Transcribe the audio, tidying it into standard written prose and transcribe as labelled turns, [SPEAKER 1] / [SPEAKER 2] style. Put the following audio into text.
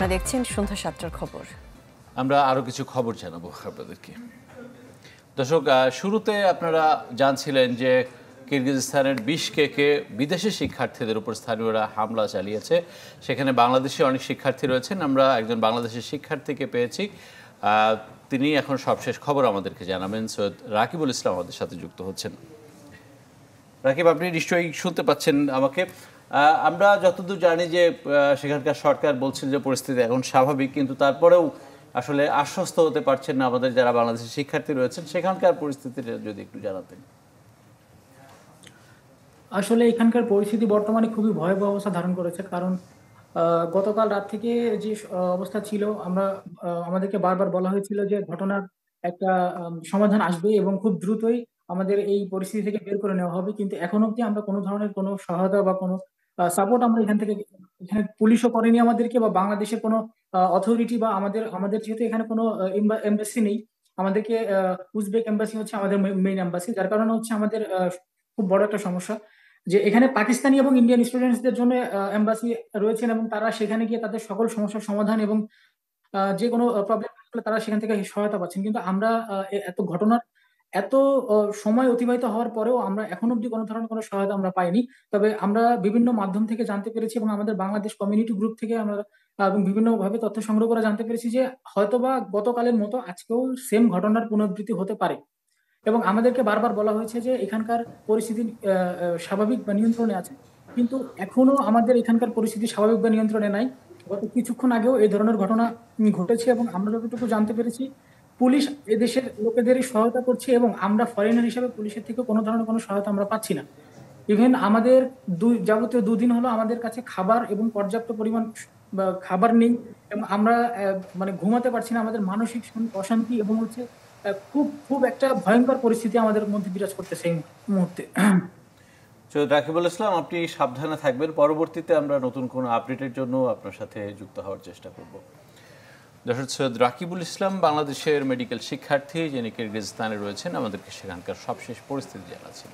[SPEAKER 1] আপনারা দেখছেন সন্ধ্যা ৭টার খবর।
[SPEAKER 2] আমরা আরও কিছু খবর জানাবো আপনাদেরকে। দর্শক, শুরুতে আপনারা জানছিলেন যে কিরগিজস্তানের বিশকেকে বিদেশি শিক্ষার্থীদের উপর স্থানীয়রা হামলা চালিয়েছে। সেখানে বাংলাদেশি অনেক শিক্ষার্থী রয়েছেন। আমরা একজন বাংলাদেশি শিক্ষার্থীকে পেয়েছি, তিনি এখন সবশেষ খবর আমাদেরকে জানাবেন। সৈয়দ রাকিবুল ইসলাম আমাদের সাথে যুক্ত হচ্ছেন। রাকিব, আপনি নিশ্চয়ই শুনতে পাচ্ছেন আমাকে। আমরা যতদূর জানি যে সেখানকার সরকার বলছেন যে পরিস্থিতি এখন স্বাভাবিক, কিন্তু তারপরেও আসলে আশ্বস্ত হতে পারছেন না আমাদের যারা বাংলাদেশি শিক্ষার্থী রয়েছেন। সেখানকার পরিস্থিতিটা যদি একটু জানাতেন।
[SPEAKER 3] আসলে এখানকার পরিস্থিতি বর্তমানে খুবই ভয়াবহ অবস্থা ধারণ করেছে, কারণ গতকাল রাত থেকে যে অবস্থা ছিল, আমাদেরকে বারবার বলা হয়েছিল যে ঘটনার একটা সমাধান আসবে এবং খুব দ্রুতই আমাদের এই পরিস্থিতি থেকে বের করে নেওয়া হবে। কিন্তু এখন অবধি আমরা কোনো ধরনের কোনো সহায়তা বা কোনো সাপোর্ট আমরা এখানে পুলিশও করেনি আমাদেরকে, বা বাংলাদেশের কোনো অথরিটি বা আমাদের আমাদের যেহেতু এখানে কোনো এম্বাসি নেই, আমাদেরকে উজবেক এম্বাসি হচ্ছে আমাদের মেইন এম্বাসি, যার কারণে হচ্ছে আমাদের খুব বড় একটা সমস্যা যে এখানে পাকিস্তানি এবং ইন্ডিয়ান স্টুডেন্টসদের জন্য এম্বাসি রয়েছেন, এবং তারা সেখানে গিয়ে তাদের সকল সমস্যার সমাধান এবং যে কোনো প্রবলেম হলে তারা সেখান থেকে সহায়তা পাচ্ছেন। কিন্তু আমরা এত ঘটনার এত সময় অতিবাহিত হওয়ার পরেও আমরা এখন অব্দি কোনো ধরনের কোনো সহায়তা আমরা পাইনি। তবে আমরা বিভিন্ন মাধ্যম থেকে জানতে পেরেছি এবং আমাদের বাংলাদেশ কমিউনিটি গ্রুপ থেকে আমরা এবং বিভিন্ন ভাবে তথ্য সংগ্রহ করে জানতে পেরেছি যে হয়তোবা গতকালের মতো আজকেও সেম ঘটনার পুনরাবৃত্তি হতে পারে। এবং আমাদেরকে বারবার বলা হয়েছে যে এখানকার পরিস্থিতি স্বাভাবিক বা নিয়ন্ত্রণে আছে, কিন্তু এখনো আমাদের এখানকার পরিস্থিতি স্বাভাবিক বা নিয়ন্ত্রণে নাই। গত কিছুক্ষণ আগেও এই ধরনের ঘটনা ঘটেছে এবং আমরা যতটুকু জানতে পেরেছি পুলিশ এদেশের লোকেদেরই সহায়তা করছে, এবং আমরা ফরেনার হিসেবে পুলিশের থেকে কোনো ধরনের কোনো সহায়তা আমরা পাচ্ছি না। ইভেন আমাদের যাবতীয় 2 দিন হলো আমাদের কাছে খাবার এবং পর্যাপ্ত পরিমাণ বা খাবার নেই, এবং আমরা মানে ঘুমাতে পারছি না। আমাদের মানসিক অশান্তি এবং হচ্ছে খুব খুব একটা ভয়ঙ্কর পরিস্থিতি আমাদের মধ্যে বিরাজ করতেছে এই মুহূর্তে।
[SPEAKER 2] সৈয়দ রাকিবুল ইসলাম, আপনি সাবধানে থাকবেন। পরবর্তীতে আমরা নতুন কোনো আপডেটের জন্য আপনার সাথে যুক্ত হওয়ার চেষ্টা করব। দর্শক, সৈয়দ রাকিবুল ইসলাম বাংলাদেশের মেডিকেল শিক্ষার্থী, যিনি কিরগিজস্তানে রয়েছেন, আমাদেরকে সেখানকার সবশেষ পরিস্থিতি জানাচ্ছেন।